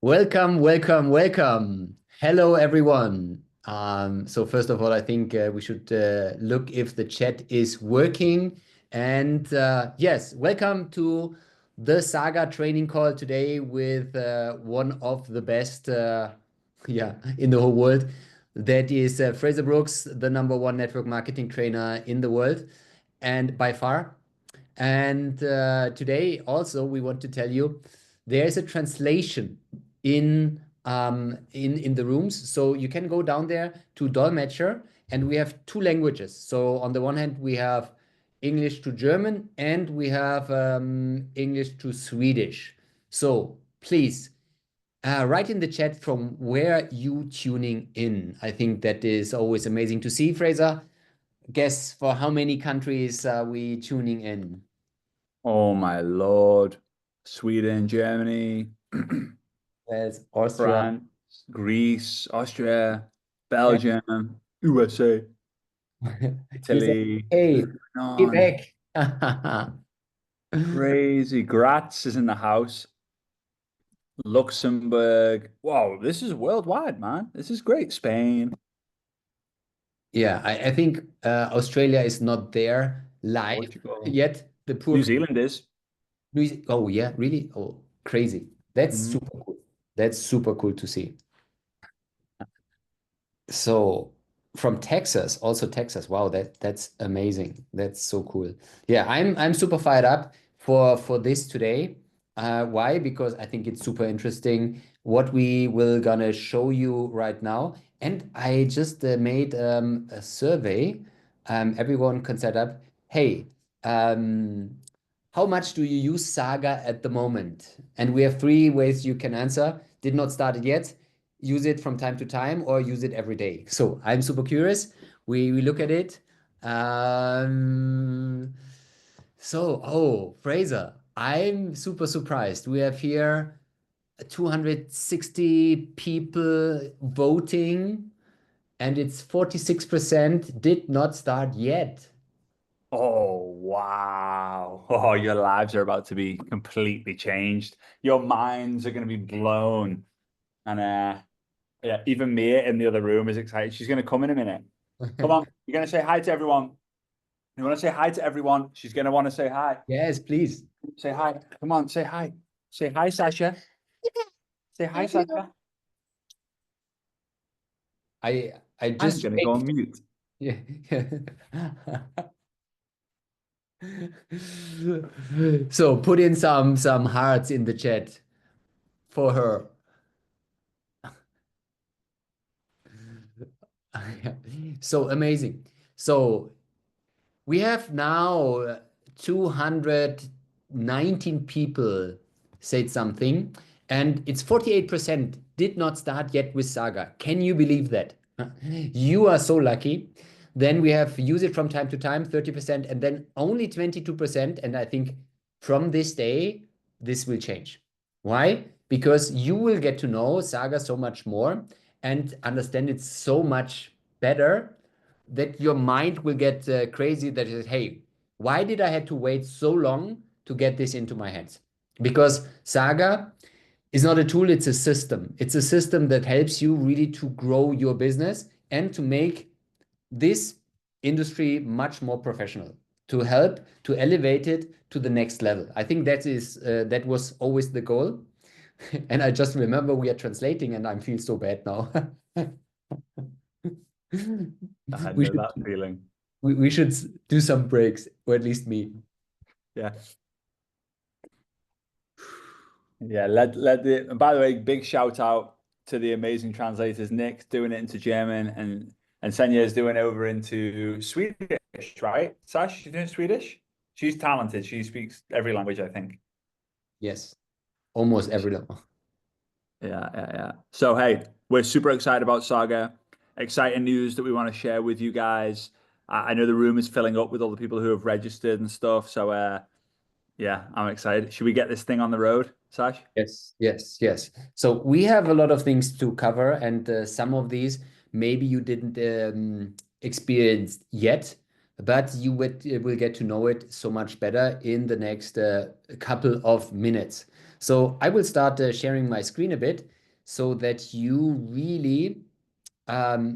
Welcome, welcome, welcome. Hello, everyone. So first of all, I think we should look if the chat is working. And yes, welcome to the Saga training call today with one of the best, yeah, in the whole world. That is Fraser Brooks, the number one network marketing trainer in the world, and by far. And today also we want to tell you there's a translation in the rooms, so you can go down there to Dolmetscher, and we have two languages. So on the one hand we have English to German, and we have English to Swedish. So please write in the chat from where you tuning in. I think that is always amazing to see. Fraser, guess for how many countries are we tuning in? Oh my Lord. Sweden, Germany, There's Austria. France, Greece, Austria, Belgium, USA, You said, Italy. hey, Who's on? Quebec. Crazy. Graz is in the house. Luxembourg. Wow, this is worldwide, man. This is great. Spain, Yeah, I think Australia is not there live Portugal, yet. The poor New Zealand is. Oh, yeah, really? Oh, crazy. That's Mhm. super cool. That's super cool to see. So from Texas, also Texas. Wow, that's amazing. That's so cool. Yeah, I'm super fired up for this today. Why? Because I think it's super interesting what we will gonna show you right now. And I just made a survey. Everyone can set up. Hey, um, how much do you use Saga at the moment? And we have three ways you can answer. Did not start it yet, use it from time to time, or use it every day. So I'm super curious. We look at it. Um, Fraser, I'm super surprised. We have here 260 people voting, and it's 46% did not start yet. Oh, wow. Oh, your lives are about to be completely changed. Your minds are going to be blown. And yeah, even Mia in the other room is excited. She's going to come in a minute. Come on, you're going to say hi to everyone. You want to say hi to everyone? She's going to want to say hi. Yes, please. Say hi. Come on, say hi. Say hi, Sasha. Say hi, Sasha. I I'm just going to go on waved. mute. Yeah. So put in some hearts in the chat for her. So amazing. So we have now 219 people said something, and it's 48% did not start yet with Saga. Can you believe that? You are so lucky. Then we have use it from time to time, 30%, and then only 22%. And I think from this day, this will change. Why? Because you will get to know Saga so much more and understand it so much better that your mind will get crazy that is, hey, why did I have to wait so long to get this into my hands? Because Saga is not a tool, it's a system. It's a system that helps you really to grow your business and to make this industry much more professional, to help to elevate it to the next level. I think that was always the goal. And I just remember we are translating and I feel so bad now. I We know should that feeling. we should do some breaks, or at least me. Yeah. Yeah. And by the way, big shout out to the amazing translators, Nick doing it into German and Senya's doing it over into Swedish, right? Sash, she's doing Swedish? She's talented. She speaks every language, I think. Yes, almost every level. Yeah. So, hey, we're super excited about Saga. Exciting news that we want to share with you guys. I know the room is filling up with all the people who have registered and stuff. So, yeah, I'm excited. Should we get this thing on the road, Sash? Yes, yes, yes. So we have a lot of things to cover, and some of these maybe you didn't experience yet, but you will get to know it so much better in the next couple of minutes. So I will start sharing my screen a bit, so that you really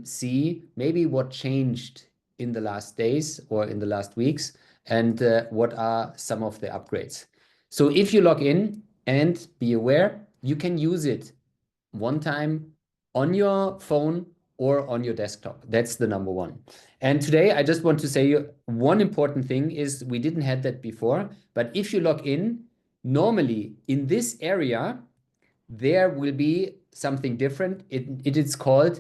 see maybe what changed in the last days or in the last weeks, and what are some of the upgrades. So if you log in, and be aware, you can use it one time on your phone or on your desktop. That's the number one. And today I just want to say one important thing is we didn't have that before, but if you log in, normally in this area, there will be something different. It is called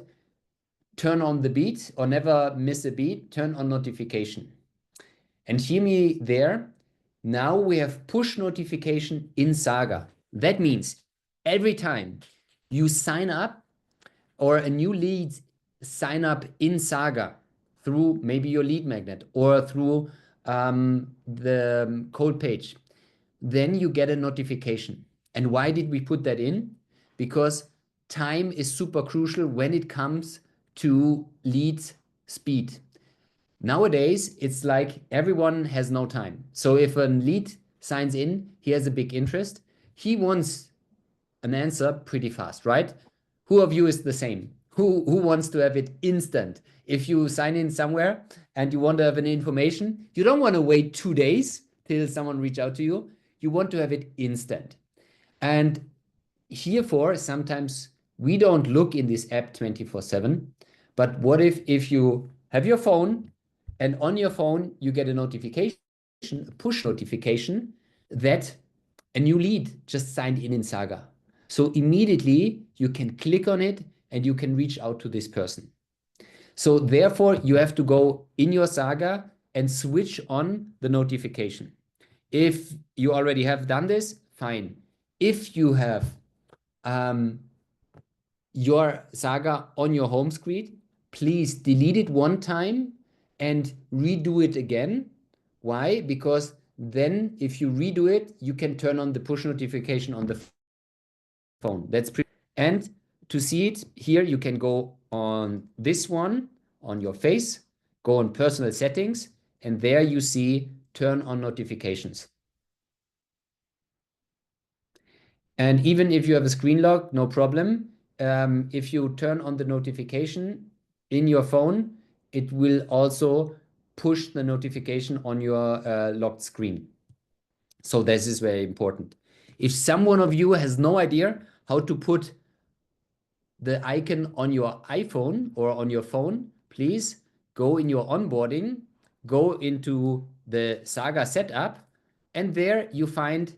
turn on the beat or never miss a beat, turn on notification. And hear me there. Now we have push notification in Saga. That means every time you sign up or a new lead sign up in Saga through maybe your lead magnet or through the cold page, then you get a notification. And why did we put that in? Because time is super crucial when it comes to lead speed. Nowadays, it's like everyone has no time. So if a lead signs in, he has a big interest. He wants an answer pretty fast, right? Who of you is the same? Who wants to have it instant? If you sign in somewhere and you want to have an information, you don't want to wait 2 days till someone reach out to you. You want to have it instant. And herefore, sometimes we don't look in this app 24/7. But what if you have your phone, and on your phone you get a notification, a push notification, that a new lead just signed in Saga. So immediately you can click on it and you can reach out to this person. So therefore you have to go in your Saga and switch on the notification. If you already have done this, fine. If you have your Saga on your home screen, please delete it one time and redo it again. Why? Because then if you redo it, you can turn on the push notification on the phone. That's pretty. And to see it here, you can go on this one on your face, go on personal settings, and there you see turn on notifications. And even if you have a screen lock, no problem. If you turn on the notification in your phone, it will also push the notification on your locked screen. So this is very important. If someone of you has no idea how to put the icon on your iPhone or on your phone, please go in your onboarding, go into the Saga setup, and there you find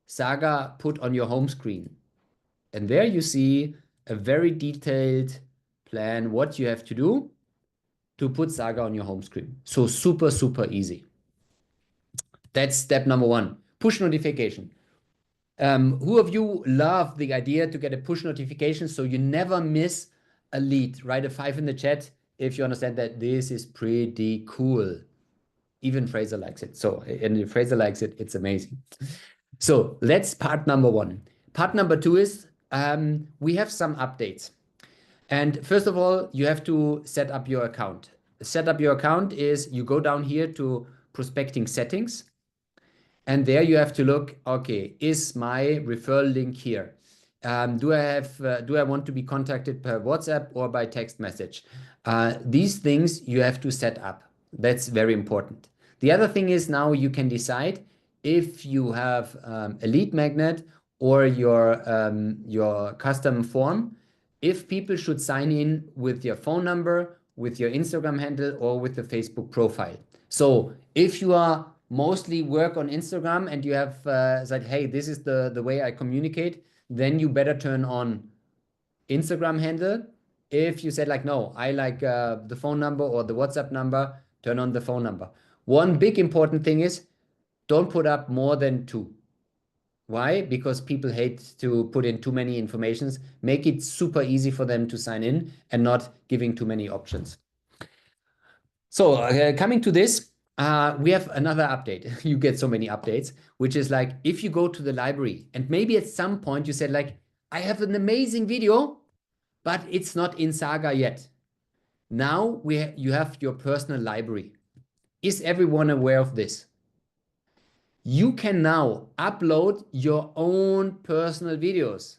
Saga put on your home screen. And there you see a very detailed plan what you have to do to put Saga on your home screen. So super, super easy. That's step number one, push notification. Who of you love the idea to get a push notification so you never miss a lead? Write a 5 in the chat if you understand that this is pretty cool. Even Fraser likes it. So, and if Fraser likes it, it's amazing. So that's part number one. Part number two is we have some updates. And first of all, you have to set up your account. Set up your account is you go down here to prospecting settings. And there you have to look, okay, is my referral link here? Do I want to be contacted per WhatsApp or by text message? These things you have to set up. That's very important. The other thing is now you can decide if you have a lead magnet or your custom form, if people should sign in with your phone number, with your Instagram handle, or with the Facebook profile. So if you are mostly work on Instagram and you have said, hey, this is the way I communicate, then you better turn on Instagram handle. If you said like, no, I like the phone number or the WhatsApp number, turn on the phone number. One big important thing is don't put up more than 2. Why? Because people hate to put in too many informations. Make it super easy for them to sign in and not giving too many options. So coming to this, we have another update. You get so many updates, which is like, if you go to the library and maybe at some point you said like, I have an amazing video, but it's not in Saga yet. Now you have your personal library. Is everyone aware of this? You can now upload your own personal videos.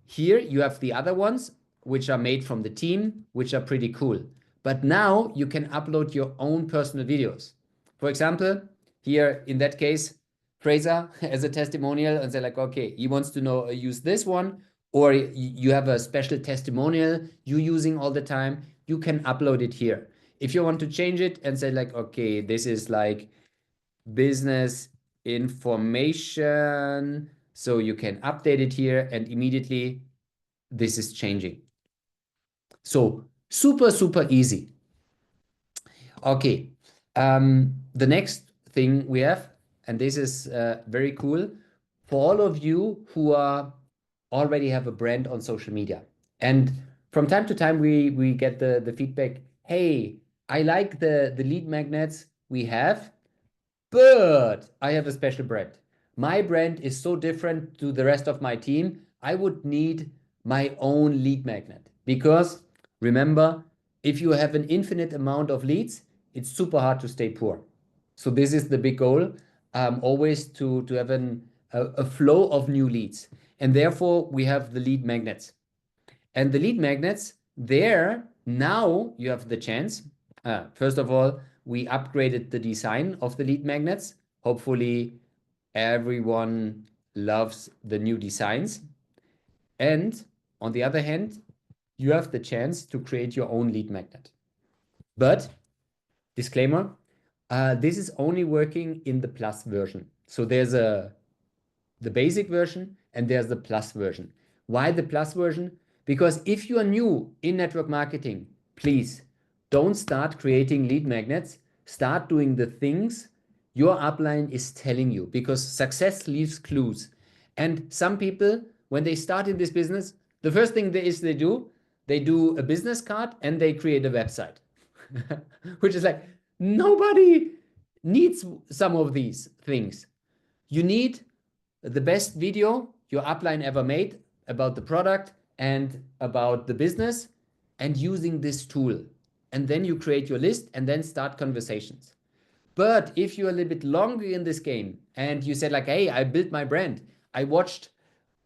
Here you have the other ones, which are made from the team, which are pretty cool. But now you can upload your own personal videos. For example, here in that case, Fraser as a testimonial, and say like, okay, he wants to know use this one, or you have a special testimonial you using all the time, you can upload it here. If you want to change it and say like, okay, this is like business information, so you can update it here and immediately this is changing. So super, super easy. Okay. The next thing we have, and this is very cool for all of you who are already have a brand on social media. And from time to time, we get the feedback, hey, I like the lead magnets we have, but I have a special brand. My brand is so different to the rest of my team. I would need my own lead magnet because remember, if you have an infinite amount of leads, it's super hard to stay poor. So this is the big goal, always to have a flow of new leads. And therefore, we have the lead magnets. And the lead magnets, there, now you have the chance. First of all, we upgraded the design of the lead magnets. Hopefully, everyone loves the new designs. And on the other hand, you have the chance to create your own lead magnet. But, disclaimer, this is only working in the plus version. So there's the basic version and there's the plus version. Why the plus version? Because if you are new in network marketing, please don't start creating lead magnets. Start doing the things your upline is telling you because success leaves clues. And some people, when they start in this business, the first thing they do a business card and they create a website, which is like nobody needs some of these things. You need the best video your upline ever made about the product and about the business and using this tool. And then you create your list and then start conversations. But if you're a little bit longer in this game and you said like, hey, I built my brand, I watched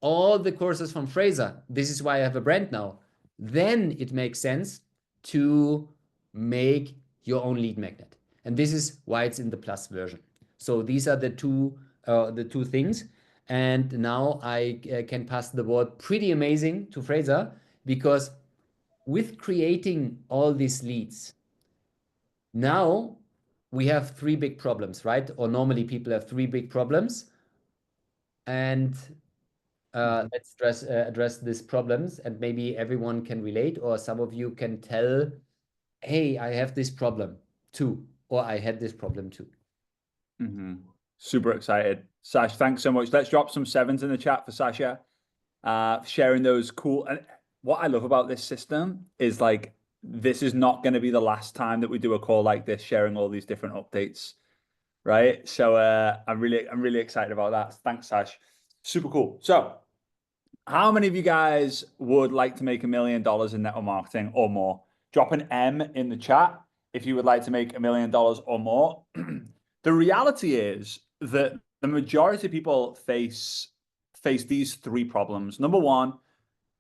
all the courses from Fraser, this is why I have a brand now, then it makes sense to make your own lead magnet. And this is why it's in the plus version. So these are the two things. And now I can pass the word pretty amazing to Fraser because with creating all these leads, now we have three big problems, right? Or normally people have three big problems. And let's address these problems and maybe everyone can relate or some of you can tell, hey, I have this problem too, or I had this problem too. Super excited. Sash, thanks so much. Let's drop some sevens in the chat for Sasha, sharing those cool. And what I love about this system is like, this is not going to be the last time that we do a call like this, sharing all these different updates, right? So I'm really excited about that. Thanks, Sash. Super cool. So how many of you guys would like to make $1 million in network marketing or more? Drop an M in the chat if you would like to make $1 million or more. The reality is that the majority of people face these three problems. Number one,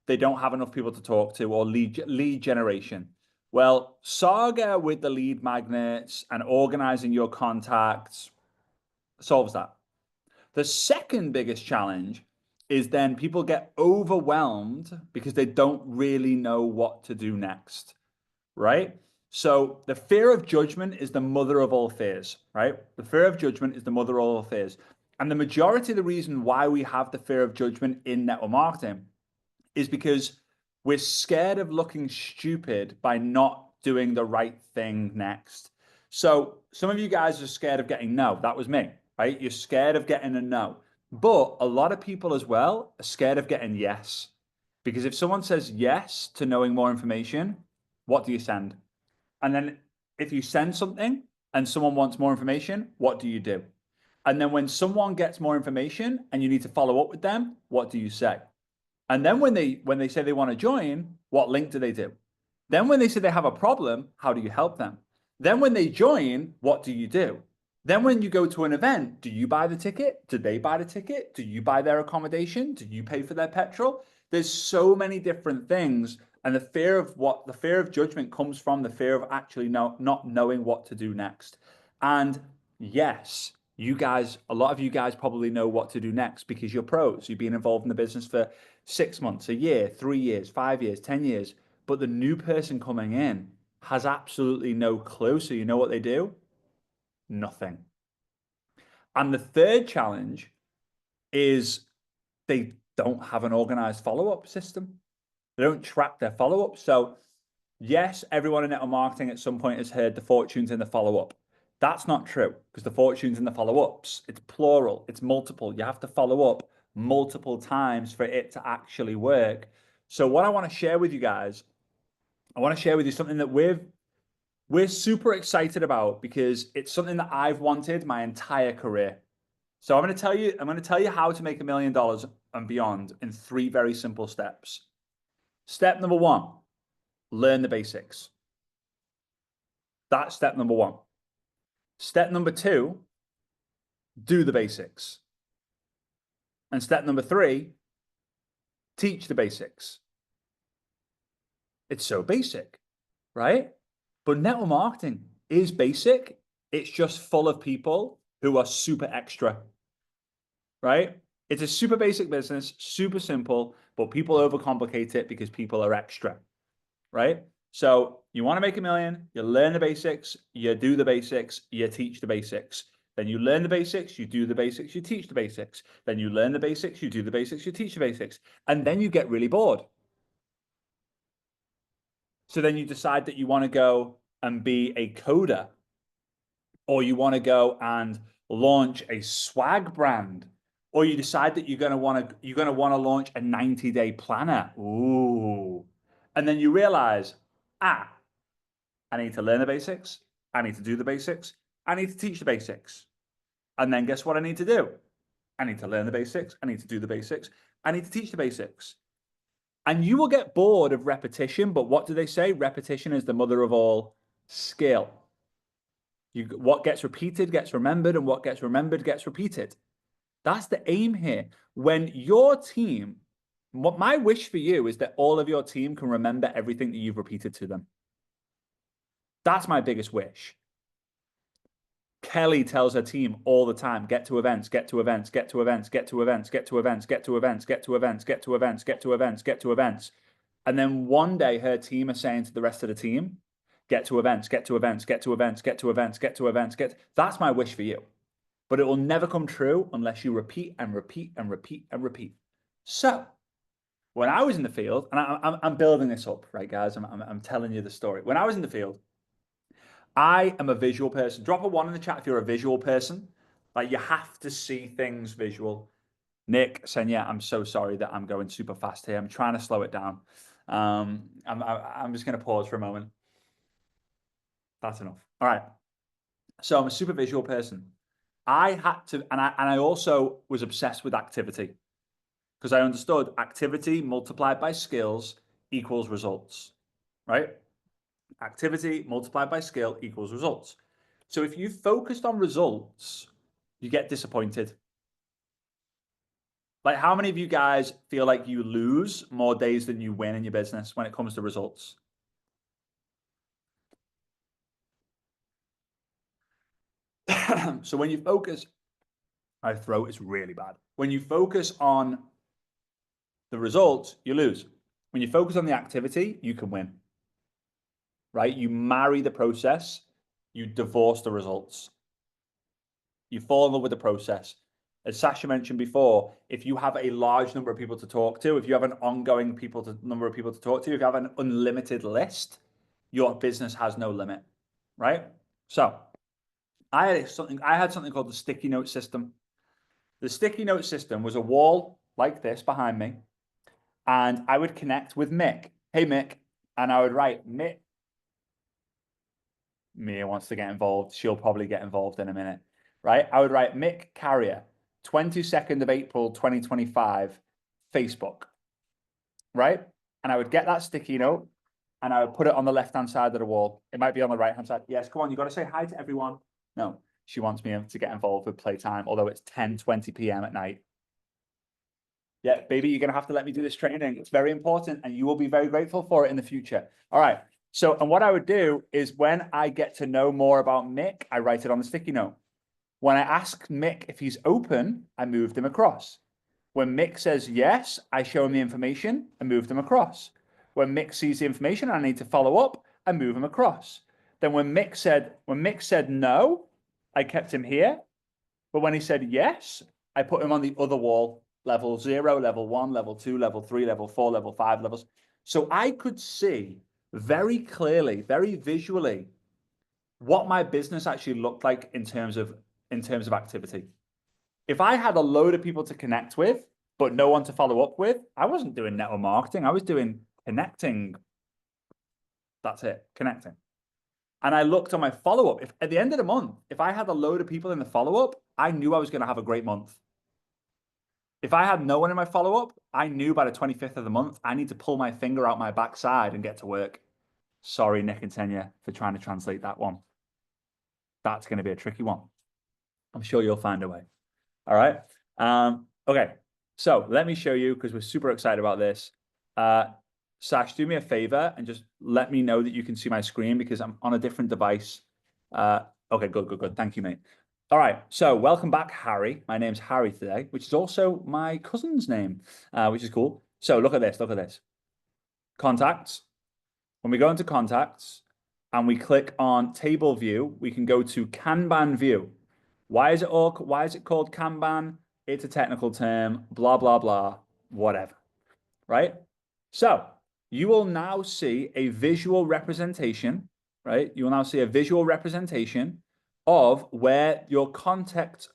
they don't have enough people to talk to or lead generation. Well, Saga with the lead magnets and organizing your contacts solves that. The second biggest challenge is then people get overwhelmed because they don't really know what to do next, right? So the fear of judgment is the mother of all fears, right? The fear of judgment is the mother of all fears. And the majority of the reason why we have the fear of judgment in network marketing is because we're scared of looking stupid by not doing the right thing next. So some of you guys are scared of getting no. That was me, right? You're scared of getting a no. But a lot of people as well are scared of getting yes. Because if someone says yes to knowing more information, what do you send? And then if you send something and someone wants more information, what do you do? And then when someone gets more information and you need to follow up with them, what do you say? And then when they say they want to join, what link do they do? Then when they say they have a problem, how do you help them? Then when they join, what do you do? Then when you go to an event, do you buy the ticket? Do they buy the ticket? Do you buy their accommodation? Do you pay for their petrol? There's so many different things. And the fear of judgment comes from the fear of actually not knowing what to do next. And yes, you guys, a lot of you guys probably know what to do next because you're pros. You've been involved in the business for 6 months, a year, 3 years, 5 years, 10 years. But the new person coming in has absolutely no clue. So you know what they do? Nothing. And the third challenge is they don't have an organized follow-up system. They don't track their follow-up. So yes, everyone in network marketing at some point has heard the fortunes in the follow-up. That's not true because the fortunes in the follow-ups, it's plural, it's multiple. You have to follow up multiple times for it to actually work. So what I want to share with you guys, I want to share with you something that we're super excited about because it's something that I've wanted my entire career. So I'm going to tell you how to make $1 million and beyond in 3 very simple steps. Step number 1, learn the basics. That's step number 1. Step number 2, do the basics. And step number 3, teach the basics. It's so basic, right? But network marketing is basic. It's just full of people who are super extra, right? It's a super basic business, super simple, but people overcomplicate it because people are extra, right? So you want to make $1 million, you learn the basics, you do the basics, you teach the basics. Then you learn the basics, you do the basics, you teach the basics. Then you learn the basics, you do the basics, you teach the basics. And then you get really bored. So then you decide that you want to go and be a coder, or you want to go and launch a swag brand, or you decide that you're going to want to launch a 90-day planner. Ooh. And then you realize, I need to learn the basics. I need to do the basics. I need to teach the basics. And then guess what I need to do? I need to learn the basics. I need to do the basics. I need to teach the basics. And you will get bored of repetition, but what do they say? Repetition is the mother of all skill. What gets repeated gets remembered, and what gets remembered gets repeated. That's the aim here. When your team, what my wish for you is that all of your team can remember everything that you've repeated to them. That's my biggest wish. Kelly tells her team all the time, get to events, get to events, get to events, get to events, get to events, get to events, get to events, get to events, get to events, get to events. And then one day her team are saying to the rest of the team, get to events, get to events, get to events, get to events, get to events, That's my wish for you. But it will never come true unless you repeat and repeat and repeat and repeat. So when I was in the field, and I'm building this up, right, guys? I'm telling you the story. When I was in the field, I am a visual person. Drop a 1 in the chat if you're a visual person. Like, you have to see things visual. Nick saying, yeah, I'm so sorry that I'm going super fast here. I'm trying to slow it down. I'm just going to pause for a moment. That's enough. All right. So I'm a super visual person. I had to, and I also was obsessed with activity because I understood activity multiplied by skills equals results, right? Activity multiplied by skill equals results. So if you focused on results, you get disappointed. Like, how many of you guys feel like you lose more days than you win in your business when it comes to results? So when you focus, my throat is really bad. When you focus on the results, you lose. When you focus on the activity, you can win, right? You marry the process, you divorce the results. You fall in love with the process. As Sasha mentioned before, if you have a large number of people to talk to, if you have an ongoing number of people to talk to, if you have an unlimited list, your business has no limit, right? So I had something called the sticky note system. The sticky note system was a wall like this behind me, and I would connect with Mick. Hey, Mick. And I would write, Mick. Mia wants to get involved. She'll probably get involved in a minute, right? I would write Mick Carrier, 22nd of April, 2025, Facebook, right? And I would get that sticky note and I would put it on the left-hand side of the wall. It might be on the right-hand side. Yes, come on, you got to say hi to everyone. No, she wants me to get involved with playtime, although it's 10:20 p.m. at night. Yeah, baby, you're going to have to let me do this training. It's very important and you will be very grateful for it in the future. All right. So, and what I would do is when I get to know more about Mick, I write it on the sticky note. When I ask Mick if he's open, I move them across. When Mick says yes, I show him the information and move them across. When Mick sees the information and I need to follow up, I move him across. Then when Mick said no, I kept him here. But when he said yes, I put him on the other wall, level 0, level 1, level 2, level 3, level 4, level 5 levels. So I could see very clearly, very visually, what my business actually looked like in terms of activity. If I had a load of people to connect with, but no one to follow up with, I wasn't doing network marketing. I was doing connecting. That's it, connecting. And I looked on my follow-up. If at the end of the month, if I had a load of people in the follow-up, I knew I was going to have a great month. If I had no one in my follow-up, I knew by the 25th of the month, I need to pull my finger out my backside and get to work. Sorry, Nick and Tanya, for trying to translate that one. That's going to be a tricky one. I'm sure you'll find a way. All right. Okay. So let me show you, because we're super excited about this. Sash, do me a favor and just let me know that you can see my screen because I'm on a different device. Okay, good. Thank you, mate. All right. So welcome back, Harry. My name's Harry today, which is also my cousin's name, which is cool. So look at this. Look at this. Contacts. When we go into contacts and we click on table view, we can go to Kanban view. Why is it called Kanban? It's a technical term, blah, blah, blah, whatever, right? So you will now see a visual representation, right? You will now see a visual representation of where your contacts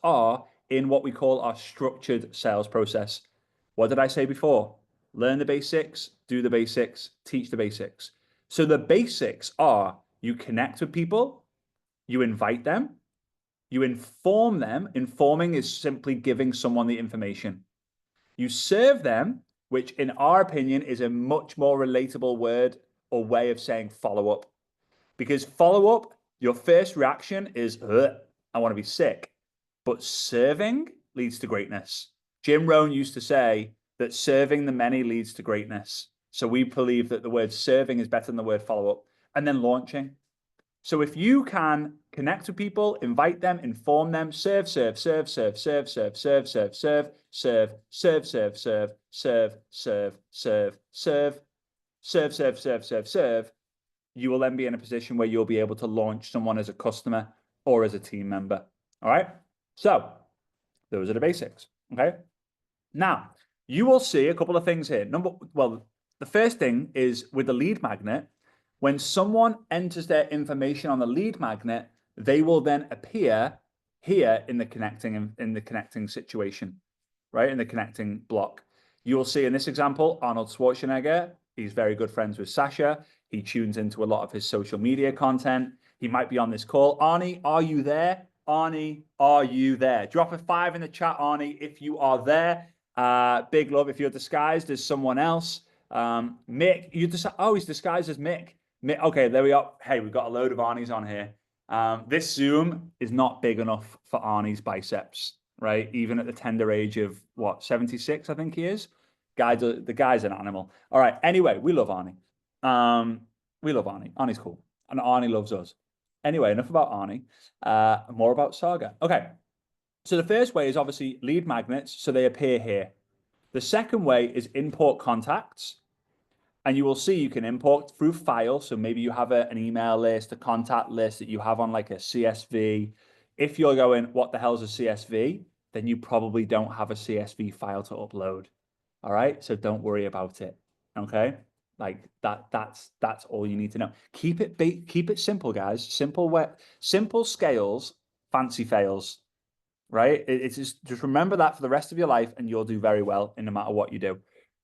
are in what we call our structured sales process. What did I say before? Learn the basics, do the basics, teach the basics. So the basics are you connect with people, you invite them, you inform them. Informing is simply giving someone the information. You serve them, which in our opinion is a much more relatable word or way of saying follow up. Because follow up, your first reaction is, I want to be sick. But serving leads to greatness. Jim Rohn used to say that serving the many leads to greatness. So we believe that the word serving is better than the word follow up. And then launching. So if you can connect with people, invite them, inform them, serve, you will then be in a position where you'll be able to launch someone as a customer or as a team member. All right. So those are the basics. Okay. Now you will see a couple of things here. The first thing is with the lead magnet. When someone enters their information on the lead magnet, they will then appear here in the connecting situation, right? In the connecting block. You will see in this example, Arnold Schwarzenegger. He's very good friends with Sasha. He tunes into a lot of his social media content. He might be on this call. Arnie, are you there? Arnie, are you there? Drop a 5 in the chat, Arnie, if you are there. Big love if you're disguised as someone else. Mick, he's disguised as Mick. Okay, there we are. Hey, we've got a load of Arnie's on here. This Zoom is not big enough for Arnie's biceps, right? Even at the tender age of, 76, I think he is. The guy's an animal. All right, anyway, we love Arnie. We love Arnie. Arnie's cool. And Arnie loves us. Anyway, enough about Arnie. More about Saga. Okay, so the first way is obviously lead magnets, so they appear here. The second way is import contacts. And you will see you can import through file. So maybe you have an email list, a contact list that you have on like a CSV. If you're going, what the hell is a CSV? Then you probably don't have a CSV file to upload. All right. So don't worry about it. Okay. Like that's all you need to know. Keep it simple, guys. Simple scales, fancy fails. Right. It's just remember that for the rest of your life and you'll do very well in no matter what you do.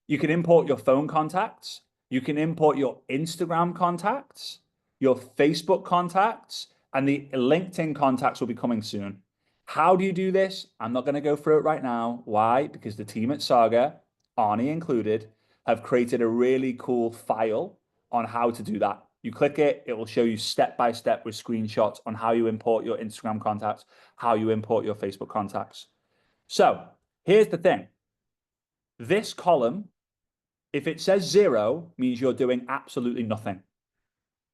You can import your phone contacts. You can import your Instagram contacts, your Facebook contacts, and the LinkedIn contacts will be coming soon. How do you do this? I'm not going to go through it right now. Why? Because the team at Saga, Arnie included, have created a really cool file on how to do that. You click it, it will show you step by step with screenshots on how you import your Instagram contacts, how you import your Facebook contacts. So here's the thing. This column, if it says 0, means you're doing absolutely nothing.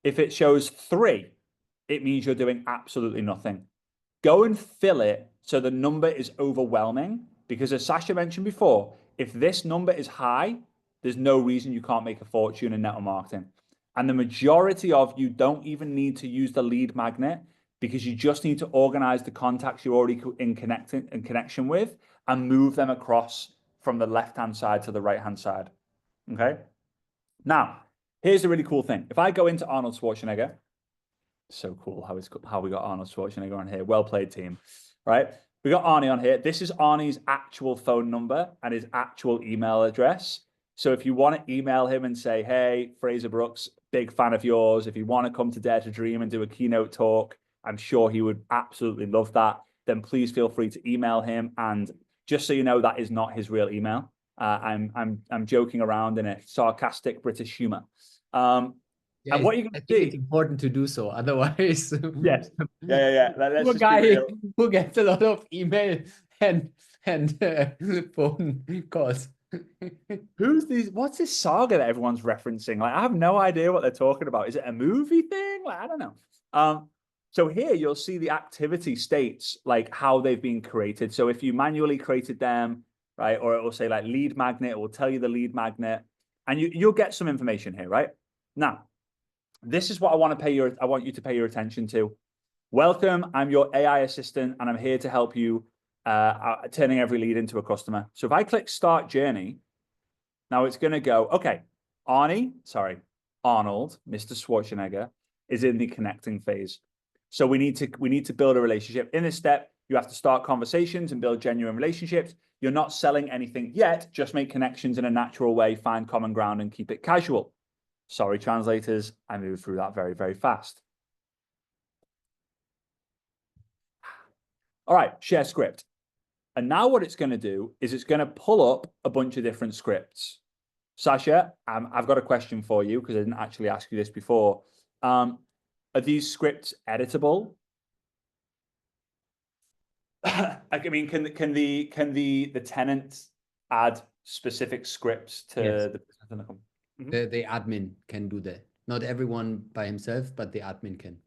If it shows 3, it means you're doing absolutely nothing. Go and fill it so the number is overwhelming, because as Sasha mentioned before, if this number is high, there's no reason you can't make a fortune in network marketing. And the majority of you don't even need to use the lead magnet, because you just need to organize the contacts you're already in connection with and move them across from the left-hand side to the right-hand side. Okay. Now, here's the really cool thing. If I go into Arnold Schwarzenegger, so cool how we got Arnold Schwarzenegger on here. Well played, team. Right? We got Arnie on here. This is Arnie's actual phone number and his actual email address. So if you want to email him and say, hey, Frazer Brooks, big fan of yours. If you want to come to Dare to Dream and do a keynote talk, I'm sure he would absolutely love that. Then please feel free to email him. And just so you know, that is not his real email. I'm joking around in a sarcastic British humor. Yeah, and what you I can think it's see, important to do so. Otherwise, yes, yeah. Let's poor just be guy real. who gets a lot of email and phone calls. Who's these? What's this saga that everyone's referencing? Like, I have no idea what they're talking about. Is it a movie thing? Like, I don't know. So here you'll see the activity states, like how they've been created. So if you manually created them, right, or it will say like lead magnet, it will tell you the lead magnet, and you'll get some information here, right? Now, this is what I want you to pay your attention to. Welcome, I'm your AI assistant, and I'm here to help you turning every lead into a customer. So if I click start journey, now it's going to go, okay, Arnold, Mr. Schwarzenegger, is in the connecting phase. So we need to build a relationship. In this step, you have to start conversations and build genuine relationships. You're not selling anything yet, just make connections in a natural way, find common ground, and keep it casual. Sorry, translators, I moved through that very, very fast. All right, share script. And now what it's going to do is it's going to pull up a bunch of different scripts. Sasha, I've got a question for you because I didn't actually ask you this before. Are these scripts editable? I mean, can the tenant add specific scripts to Yes. the business and the company? The admin can do that. Not everyone by himself, but the admin can.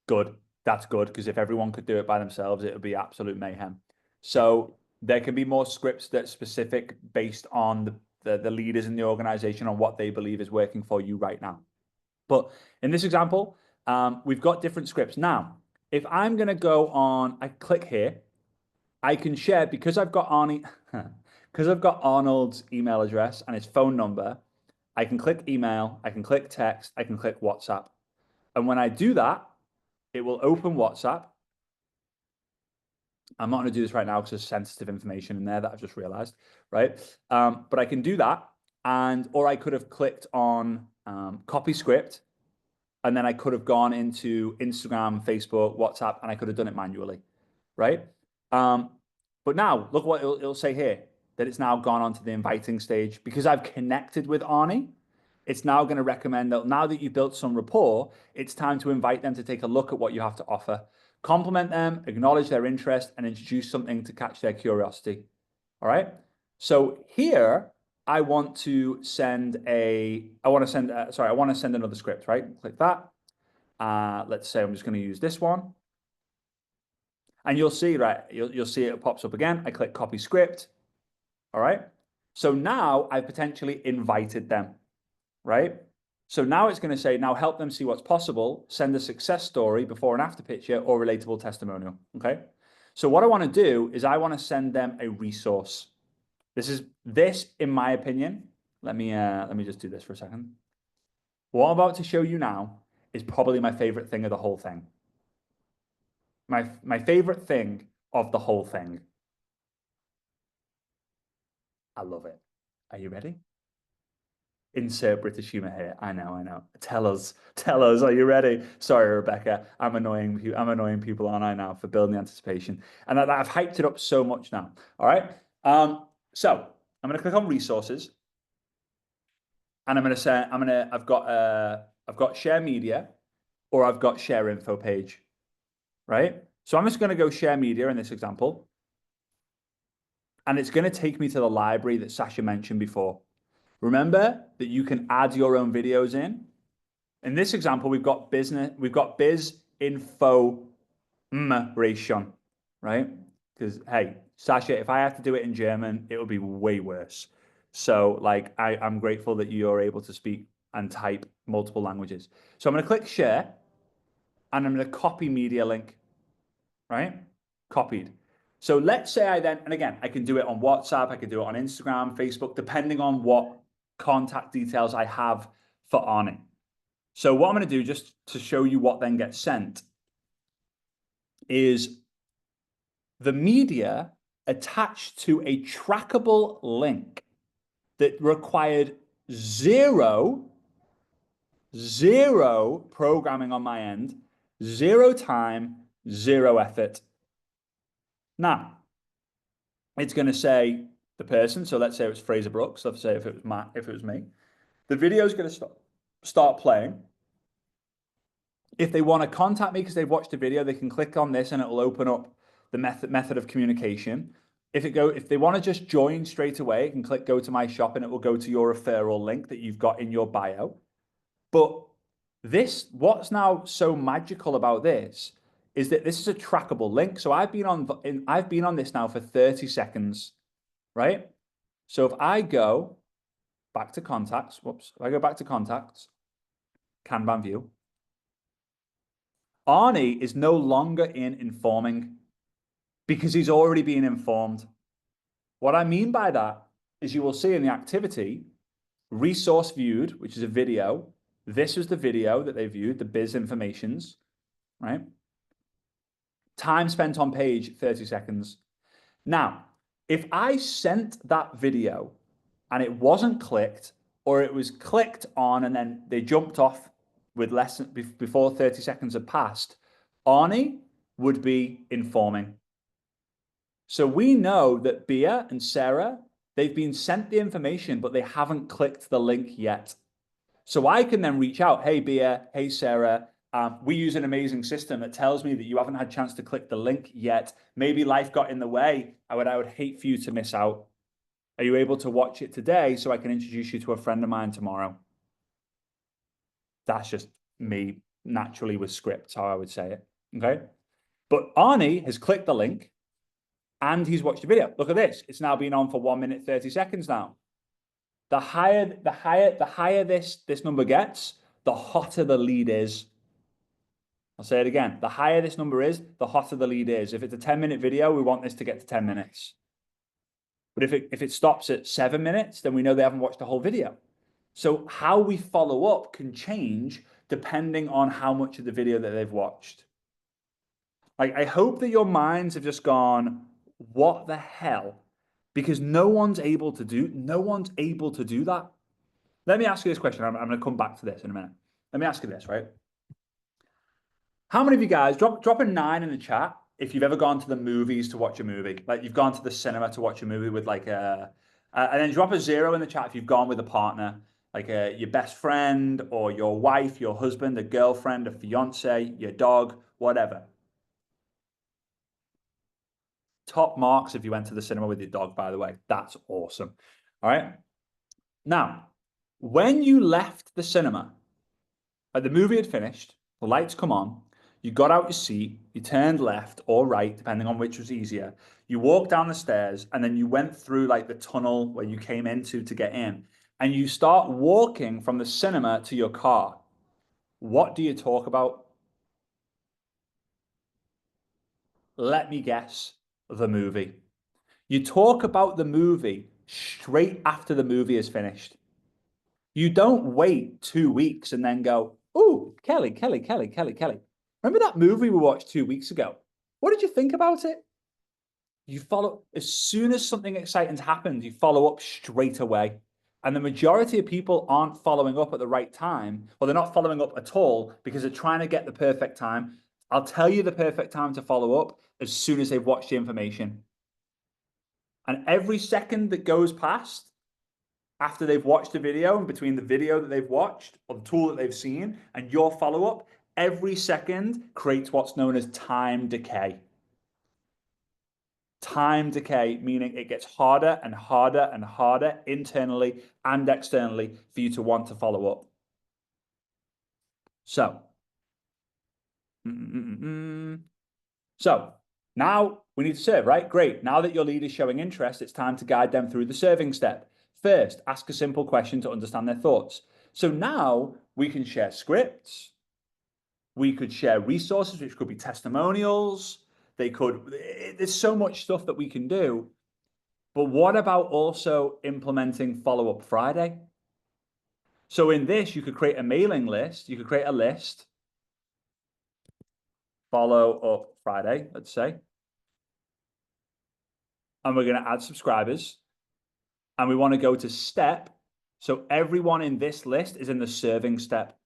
Good. That's good, because if everyone could do it by themselves, it would be absolute mayhem. So there can be more scripts that's specific based on the leaders in the organization on what they believe is working for you right now. But in this example, we've got different scripts. Now, if I'm going to go on, I click here, I can share, because I've got Arnold's email address and his phone number, I can click email, I can click text, I can click WhatsApp. And when I do that, it will open WhatsApp. I'm not going to do this right now because there's sensitive information in there that I've just realized, right? But I can do that, or I could have clicked on copy script, and then I could have gone into Instagram, Facebook, WhatsApp, and I could have done it manually, right? But now look what it'll say here, that it's now gone on to the inviting stage. Because I've connected with Arnie, it's now going to recommend that now that you've built some rapport, it's time to invite them to take a look at what you have to offer. Compliment them, acknowledge their interest, and introduce something to catch their curiosity. All right. So here I want to send another script, right? Click that. Let's say I'm just going to use this one. And you'll see, right? You'll see it pops up again. I click copy script. All right. So now I've potentially invited them, right? So now it's going to say, now help them see what's possible, send a success story, before and after picture, or relatable testimonial. Okay. So what I want to do is I want to send them a resource. This, in my opinion, let me just do this for a second. What I'm about to show you now is probably my favorite thing of the whole thing. My favorite thing of the whole thing. I love it. Are you ready? Insert British humor here. I know. Tell us. Are you ready? Sorry, Rebecca. I'm annoying people, aren't I, now, for building the anticipation? And I've hyped it up so much now. All right. So I'm going to click on resources, and I'm going to say I've got share media, or I've got share info page, right? So I'm just going to go share media in this example. And it's going to take me to the library that Sasha mentioned before. Remember that you can add your own videos in. In this example, we've got biz info ration, right? Because hey, Sasha, if I have to do it in German, it would be way worse. So like I'm grateful that you're able to speak and type multiple languages. So I'm going to click share and I'm going to copy media link, right? Copied. So let's say I then, and again, I can do it on WhatsApp, I can do it on Instagram, Facebook, depending on what contact details I have for Arnie. So what I'm going to do, just to show you what then gets sent, is the media attached to a trackable link that required zero programming on my end, zero time, zero effort. Now, it's going to say the person. So let's say it was Fraser Brooks. Let's say if it was me, the video is going to start playing. If they want to contact me because they've watched the video, they can click on this and it will open up the method of communication. If they want to just join straight away, you can click go to my shop and it will go to your referral link that you've got in your bio. But what's now so magical about this is that this is a trackable link. So I've been on this now for 30 seconds, right? So if I go back to contacts, Kanban view, Arnie is no longer in informing because he's already been informed. What I mean by that is you will see in the activity, resource viewed, which is a video. This was the video that they viewed, the biz informations, right? Time spent on page, 30 seconds. Now, if I sent that video and it wasn't clicked, or it was clicked on and then they jumped off with less than, before 30 seconds had passed, Arnie would be informing. So we know that Bia and Sarah, they've been sent the information, but they haven't clicked the link yet. So I can then reach out, hey, Bia, hey, Sarah, we use an amazing system that tells me that you haven't had a chance to click the link yet. Maybe life got in the way. I would hate for you to miss out. Are you able to watch it today so I can introduce you to a friend of mine tomorrow? That's just me naturally with scripts, how I would say it, okay? But Arnie has clicked the link and he's watched the video. Look at this. It's now been on for 1 minute, 30 seconds now. The higher this number gets, the hotter the lead is. I'll say it again. The higher this number is, the hotter the lead is. If it's a 10-minute video, we want this to get to 10 minutes. But if it stops at 7 minutes, then we know they haven't watched the whole video. So how we follow up can change depending on how much of the video that they've watched. Like, I hope that your minds have just gone, what the hell? Because no one's able to do that. Let me ask you this question. I'm going to come back to this in a minute. Let me ask you this, right? How many of you guys, drop a 9 in the chat if you've ever gone to the movies to watch a movie? Like you've gone to the cinema to watch a movie with like and then drop a 0 in the chat if you've gone with a partner, like your best friend or your wife, your husband, a girlfriend, a fiance, your dog, whatever. Top marks if you went to the cinema with your dog, by the way. That's awesome. All right. Now, when you left the cinema, like the movie had finished, the lights come on, you got out your seat, you turned left or right, depending on which was easier. You walked down the stairs and then you went through like the tunnel where you came into to get in. And you start walking from the cinema to your car. What do you talk about? Let me guess, the movie. You talk about the movie straight after the movie is finished. You don't wait 2 weeks and then go, oh, Kelly. Remember that movie we watched 2 weeks ago? What did you think about it? You follow, as soon as something exciting happens, you follow up straight away. And the majority of people aren't following up at the right time, or they're not following up at all because they're trying to get the perfect time. I'll tell you the perfect time to follow up as soon as they've watched the information. And every second that goes past after they've watched the video and between the video that they've watched or the tool that they've seen and your follow-up, every second creates what's known as time decay. Time decay, meaning it gets harder and harder and harder internally and externally for you to want to follow up. So, so now we need to serve, right? Great. Now that your lead is showing interest, it's time to guide them through the serving step. First, ask a simple question to understand their thoughts. So now we can share scripts. We could share resources, which could be testimonials. There's so much stuff that we can do. But what about also implementing Follow-up Friday? So in this, you could create a mailing list. You could create a list. Follow-up Friday, let's say. And we're going to add subscribers. And we want to go to step. So everyone in this list is in the serving step.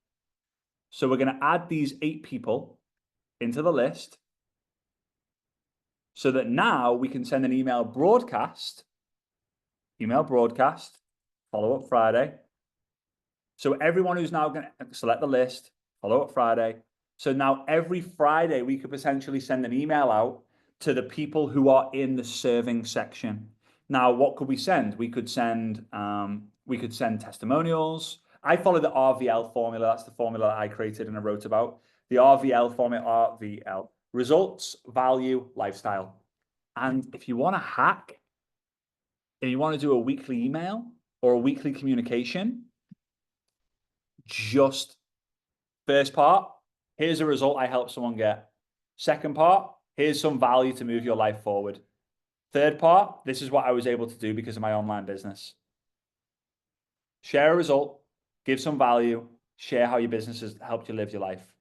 So we're going to add these 8 people into the list so that now we can send an email broadcast, Follow-up Friday. So everyone who's now going to select the list, Follow-up Friday. So now every Friday, we could potentially send an email out to the people who are in the serving section. Now, what could we send? We could send testimonials. I follow the RVL formula. That's the formula that I created and I wrote about. The RVL formula, RVL, results, value, lifestyle. And if you want to hack, if you want to do a weekly email or a weekly communication, just first part, here's a result I helped someone get. Second part, here's some value to move your life forward. Third part, this is what I was able to do because of my online business. Share a result, give some value, share how your business has helped you live your life.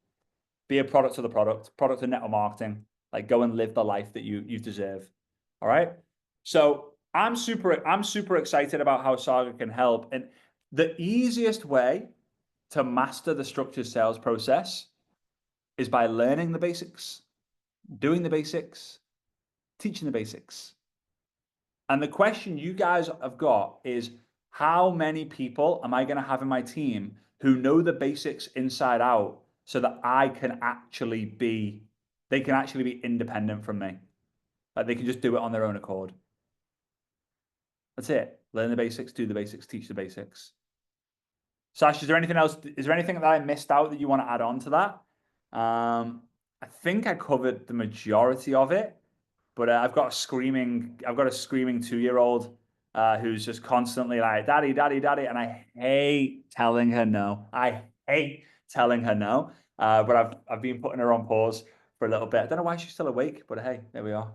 Be a product of the product of network marketing. Like go and live the life that you deserve. All right. So I'm super excited about how Saga can help. And the easiest way to master the structured sales process is by learning the basics, doing the basics, teaching the basics. And the question you guys have got is, how many people am I going to have in my team who know the basics inside out so that they can actually be independent from me? Like they can just do it on their own accord. That's it. Learn the basics, do the basics, teach the basics. Sash, is there anything else? Is there anything that I missed out that you want to add on to that? I think I covered the majority of it, but I've got a screaming 2-year-old who's just constantly like, daddy, daddy, daddy. And I hate telling her no. But I've been putting her on pause for a little bit. I don't know why she's still awake, but hey, there we are.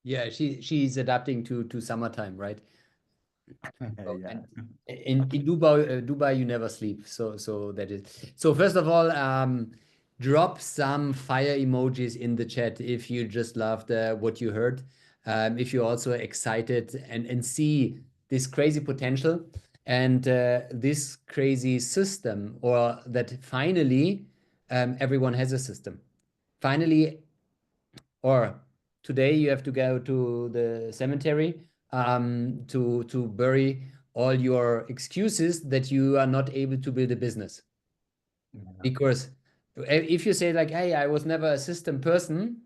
Yeah, she's adapting to summertime, right? Yeah. In Dubai, you never sleep. So that is. So first of all, drop some fire emojis in the chat if you just loved what you heard. If you're also excited and see this crazy potential and this crazy system, or that finally everyone has a system. Finally, or today you have to go to the cemetery to bury all your excuses that you are not able to build a business. Yeah. Because if you say like, hey, I was never a system person,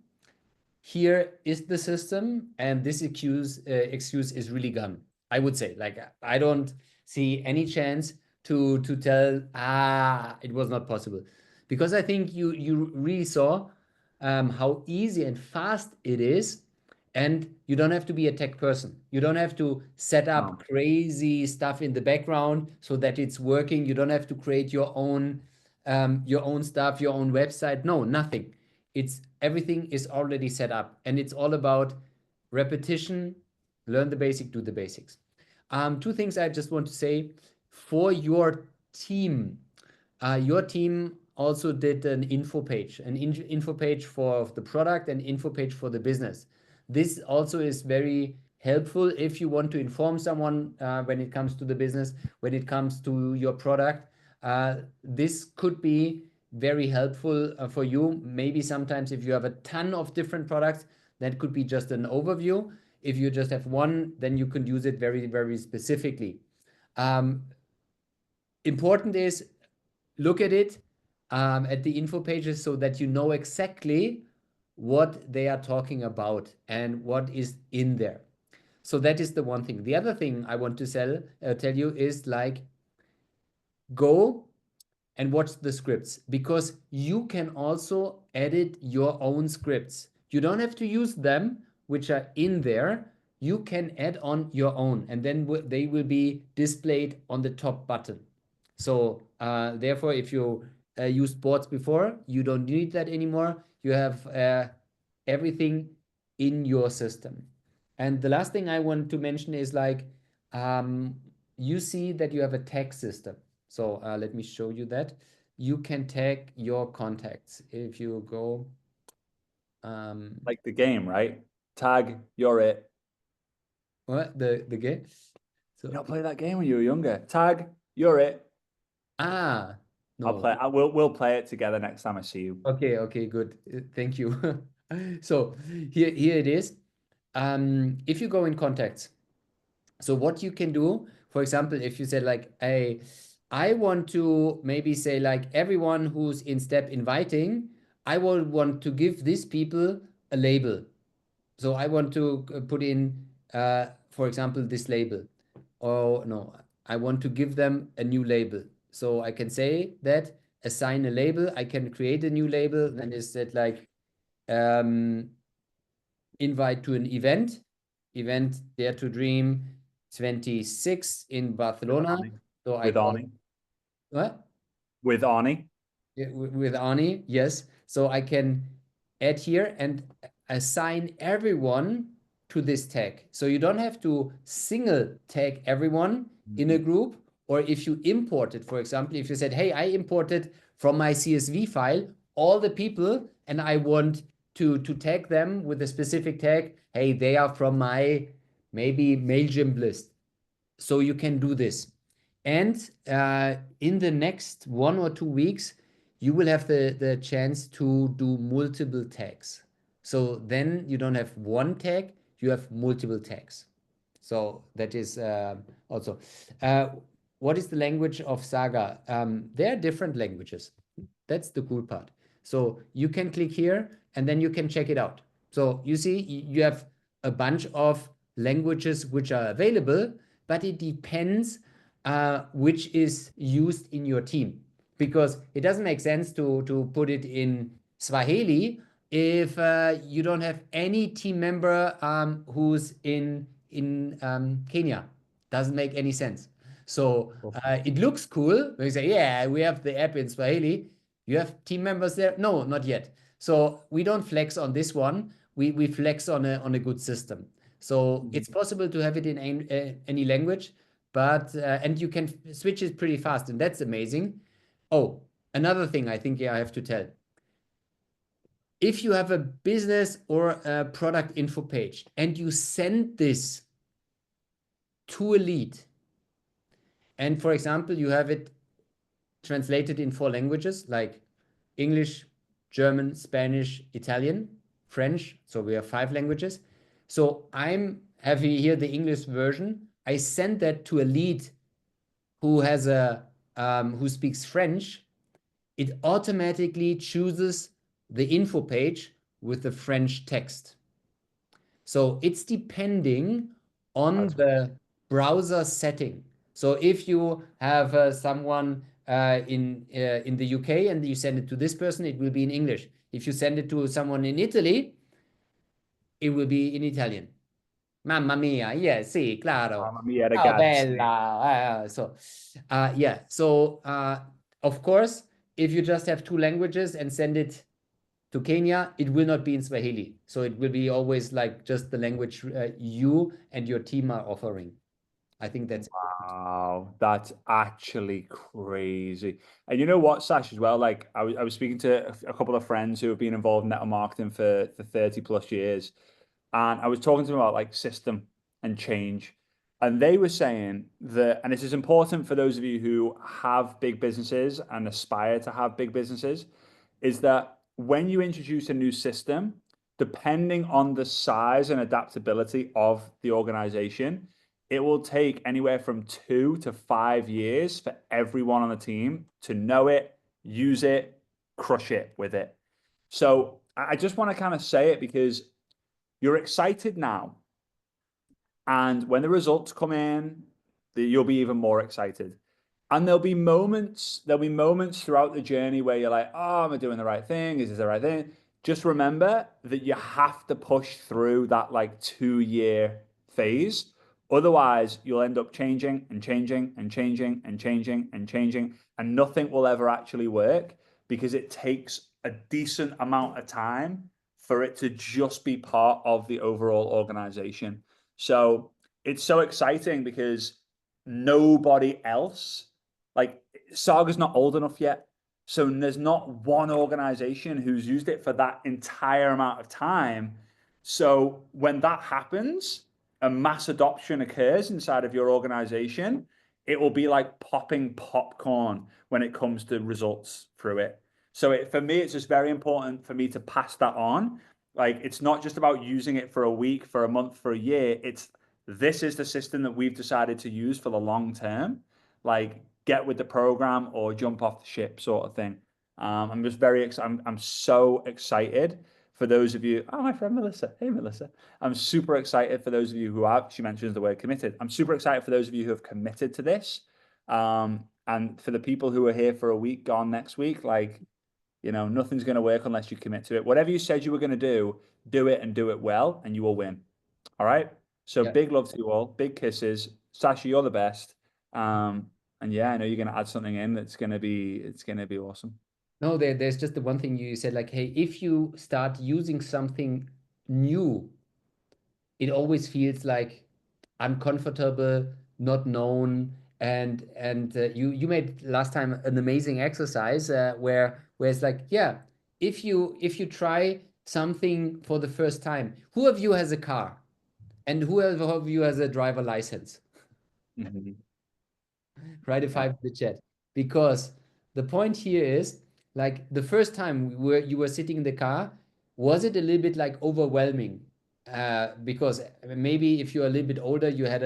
here is the system, and this excuse is really gone. I would say, like, I don't see any chance to tell it was not possible, because I think you really saw how easy and fast it is, and you don't have to be a tech person. You don't have to set up crazy stuff in the background so that it's working. You don't have to create your own stuff, your own website. No, nothing. Everything is already set up, and it's all about repetition. Learn the basic, do the basics. 2 things I just want to say for your team. Your team also did an info page, info page for the product and info page for the business. This also is very helpful if you want to inform someone when it comes to the business, when it comes to your product. This could be very helpful for you. Maybe sometimes if you have a ton of different products, that could be just an overview. If you just have one, then you can use it very, very specifically. Important is, look at it at the info pages so that you know exactly what they are talking about and what is in there. So that is the one thing. The other thing I want to tell you is like, go and watch the scripts, because you can also edit your own scripts. You don't have to use them, which are in there. You can add on your own, and then they will be displayed on the top button. So therefore, if you used boards before, you don't need that anymore. You have everything in your system. And the last thing I want to mention is like, um, you see that you have a tag system. So let me show you that. You can tag your contacts. If you go, Like the game, right? Tag, you're it. what the game? You So not play that game when you were younger. Tag, you're it. ah I'll no. play. We'll play it together next time I see you. Okay, good. Thank you. So here it is. If you go in contacts, so what you can do, for example, if you said like, hey, I want to maybe say like everyone who's in step inviting, I will want to give these people a label. So I want to put in, for example, this label. Oh, no, I want to give them a new label. So I can say that, assign a label. I can create a new label. Then is that like, um, invite to an event Dare to Dream 26 in With Barcelona. Arnie. So I With call, Arnie. what? With Arnie. Yeah, with Arnie, yes. So I can add here and assign everyone to this tag. So you don't have to single tag everyone in a Mhm. group. Or if you import it, for example, if you said, hey, I imported from my CSV file all the people and I want to tag them with a specific tag, hey, they are from my maybe MailChimp list. So you can do this. And in the next 1 or 2 weeks, you will have the chance to do multiple tags. So then you don't have one tag, you have multiple tags. So that is also. Uh, what is the language of Saga? There are different languages. That's the cool part. So you can click here and then you can check it out. So you see, you have a bunch of languages which are available, but it depends which is used in your team. Because it doesn't make sense to put it in Swahili if you don't have any team member who's in Kenya. Doesn't make any sense. So it looks cool when you say, yeah, we have the app in Swahili. You have team members there? No, not yet. So we don't flex on this one. We flex on a good system. So it's possible to have it in any language, but and you can switch it pretty fast, and that's amazing. Oh, another thing I think I have to tell. If you have a business or a product info page and you send this to a lead, and for example, you have it translated in 4 languages like English, German, Spanish, Italian, French. So we have 5 languages. So I'm having here the English version. I send that to a lead who has who speaks French. It automatically chooses the info page with the French text. So it's depending on That's the browser setting. So if you have someone in the UK and you send it to this person, it will be in English. If you send it to someone in Italy, it will be in Italian. Mamma mia, yes, sì, claro. Mamma mia, Ciao, ragazzi. bella. So, yeah. So, of course, if you just have 2 languages and send it to Kenya, it will not be in Swahili. So it will be always like just the language you and your team are offering. I think that's important. Wow, that's actually crazy. And you know what, Sash, as well? Like I was speaking to a couple of friends who have been involved in network marketing for 30 plus years. And I was talking to them about like system and change. And they were saying that, and this is important for those of you who have big businesses and aspire to have big businesses, is that when you introduce a new system, depending on the size and adaptability of the organization, it will take anywhere from 2 to 5 years for everyone on the team to know it, use it, crush it with it. So I just want to kind of say it because you're excited now. And when the results come in, you'll be even more excited. And there'll be moments throughout the journey where you're like, oh, am I doing the right thing? Is this the right thing? Just remember that you have to push through that like 2 year phase. Otherwise, you'll end up changing and changing and changing and changing and changing, and nothing will ever actually work because it takes a decent amount of time for it to just be part of the overall organization. So it's so exciting because nobody else, like Saga's not old enough yet. So there's not one organization who's used it for that entire amount of time. So when that happens, a mass adoption occurs inside of your organization, it will be like popping popcorn when it comes to results through it. So for me, it's just very important for me to pass that on. Like, it's not just about using it for a week, for a month, for a year. This is the system that we've decided to use for the long term. Like, get with the program or jump off the ship, sort of thing. I'm just very excited. I'm so excited for those of you. Oh, my friend Melissa. Hey, Melissa. I'm super excited for those of you who have. She mentions the word committed. I'm super excited for those of you who have committed to this. And for the people who are here for a week, gone next week, like, nothing's going to work unless you commit to it. Whatever you said you were going to do it and do it well, and you will win. All right. So Yeah. big love to you all. Big kisses. Sasha, you're the best. And yeah, I know you're going to add something in it's going to be awesome. No, there's just the one thing you said, like, hey, if you start using something new, it always feels like uncomfortable, not known, and you made last time an amazing exercise where it's like, yeah, if you try something for the first time, who of you has a car, and who of you has a driver license? Mhm. Write a Yeah. five in the chat. Because the point here is, like, the first time you were sitting in the car, was it a little bit like overwhelming? Because maybe if you're a little bit older, you had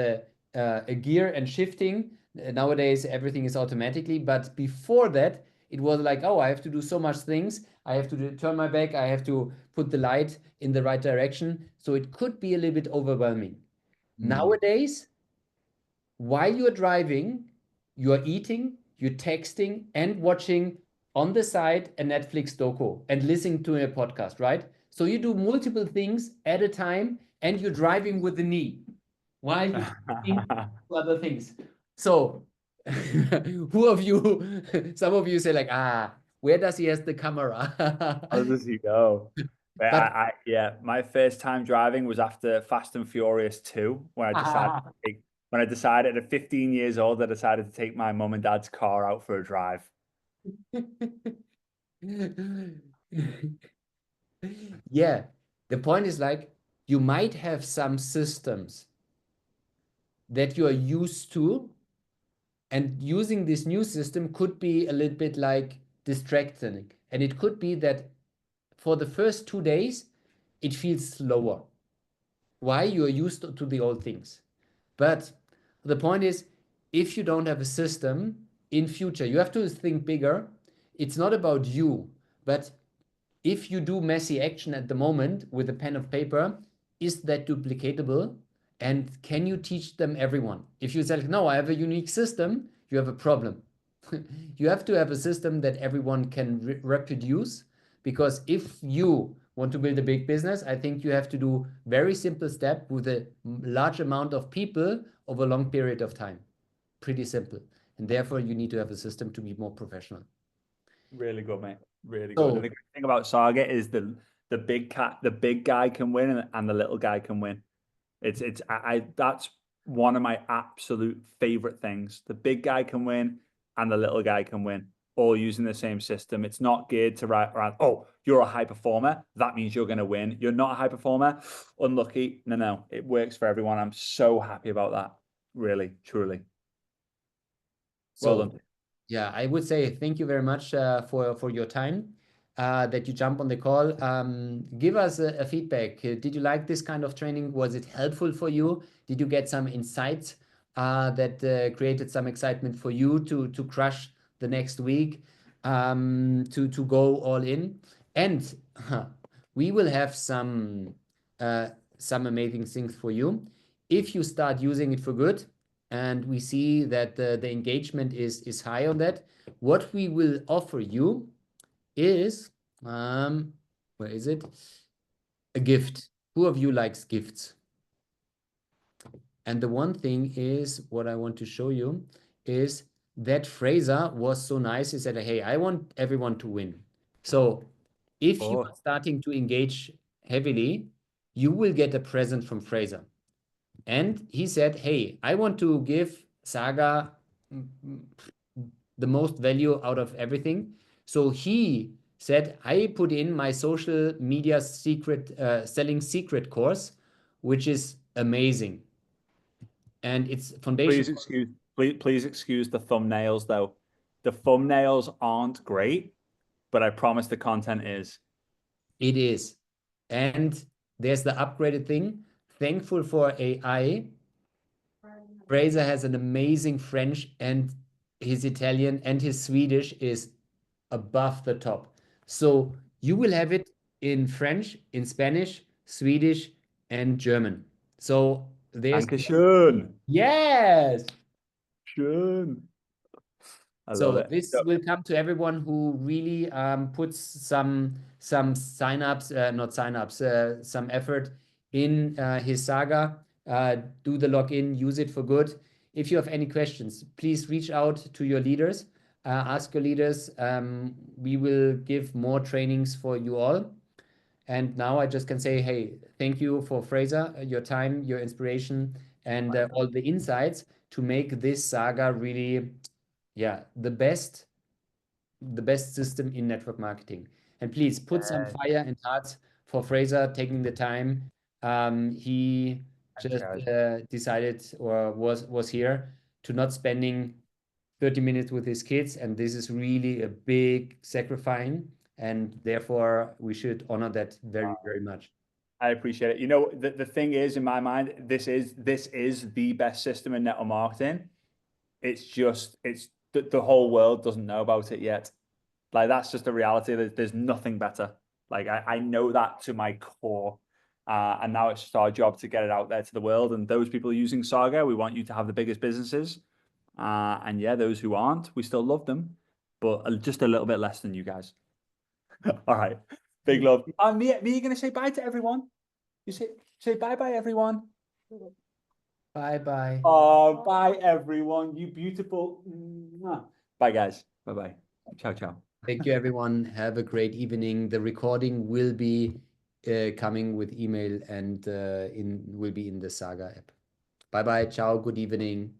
a gear and shifting. Nowadays, everything is automatically. But before that, it was like, oh, I have to do so much things. I have to turn my back. I have to put the light in the right direction. So it could be a little bit overwhelming. Mm. Nowadays, while you're driving, you're eating, you're texting, and watching on the side a Netflix docu and listening to a podcast, right? So you do multiple things at a time, and you're driving with the knee while you think other things. So who of you, some of you say like, where does he has the camera? How does he go? But But yeah, my first time driving was after Fast and Furious 2, when I decided at 15 years old, I decided to take my mum and dad's car out for a drive. yeah, the point is like, you might have some systems that you are used to, and using this new system could be a little bit like distracting. And it could be that for the first 2 days, it feels slower. Why? You are used to the old things. But the point is, if you don't have a system in future, you have to think bigger. It's not about you, but if you do messy action at the moment with a pen of paper, is that duplicatable? And can you teach them everyone? If you say, no, I have a unique system, you have a problem. You have to have a system that everyone can reproduce, because if you want to build a big business, I think you have to do very simple step with a large amount of people over a long period of time. Pretty simple. And therefore, you need to have a system to be more professional. Really good, mate. Really good. And So the great thing about Saga is the big guy can win and the little guy can win. That's one of my absolute favorite things. The big guy can win and the little guy can win, all using the same system. It's not geared to right, oh, you're a high performer. That means you're going to win. You're not a high performer. Unlucky. No. It works for everyone. I'm so happy about that. Really, truly. Well So done. yeah, I would say thank you very much for your time, that you jump on the call. Give us a feedback. Did you like this kind of training? Was it helpful for you? Did you get some insights that created some excitement for you to crush the next week, to go all in? And we will have some amazing things for you. If you start using it for good, and we see that the engagement is high on that, what we will offer you is, where is it? A gift. Who of you likes gifts? And the one thing is, what I want to show you is that Fraser was so nice. He said, hey, I want everyone to win. So if you are starting to engage heavily, you will get a present from Fraser. And he said, hey, I want to give Saga the most value out of everything. So he said, I put in my social media secret selling secret course, which is amazing. And it's foundation. Please excuse the thumbnails though. The thumbnails aren't great, but I promise the content is. It is. And there's the upgraded thing. Thankful for AI. Fraser has an amazing French, and his Italian and his Swedish is above the top. So you will have it in French, in Spanish, Swedish, and German. So there's, Dankeschön. yes. Schön. I love So it. this will come to everyone who really puts some signups, not signups, some effort in his Saga. Do the login, use it for good. If you have any questions, please reach out to your leaders. Ask your leaders. We will give more trainings for you all. And now I just can say, hey, thank you for Fraser, your time, your inspiration, and all the insights to make this Saga really, yeah, the best system in network marketing. And please put some fire and hearts for Fraser taking the time. He just decided, or was here, to not spending 30 minutes with his kids, and this is really a big sacrificing, and therefore we should honor that very, very much. I appreciate it. You know, the thing is, in my mind, this is the best system in network marketing. It's just the whole world doesn't know about it yet. Like that's just the reality. There's nothing better. Like I know that to my core. And now it's just our job to get it out there to the world. And those people using Saga, we want you to have the biggest businesses. And yeah, those who aren't, we still love them, but just a little bit less than you guys. All right. Big love. Mia, you're going to say bye to everyone? You say bye-bye, everyone. Bye-bye. Oh, bye, everyone. You beautiful. Bye, guys. Bye-bye. Ciao, ciao. Thank you, everyone. Have a great evening. The recording will be coming with email and will be in the Saga app. Bye-bye. Ciao. Good evening.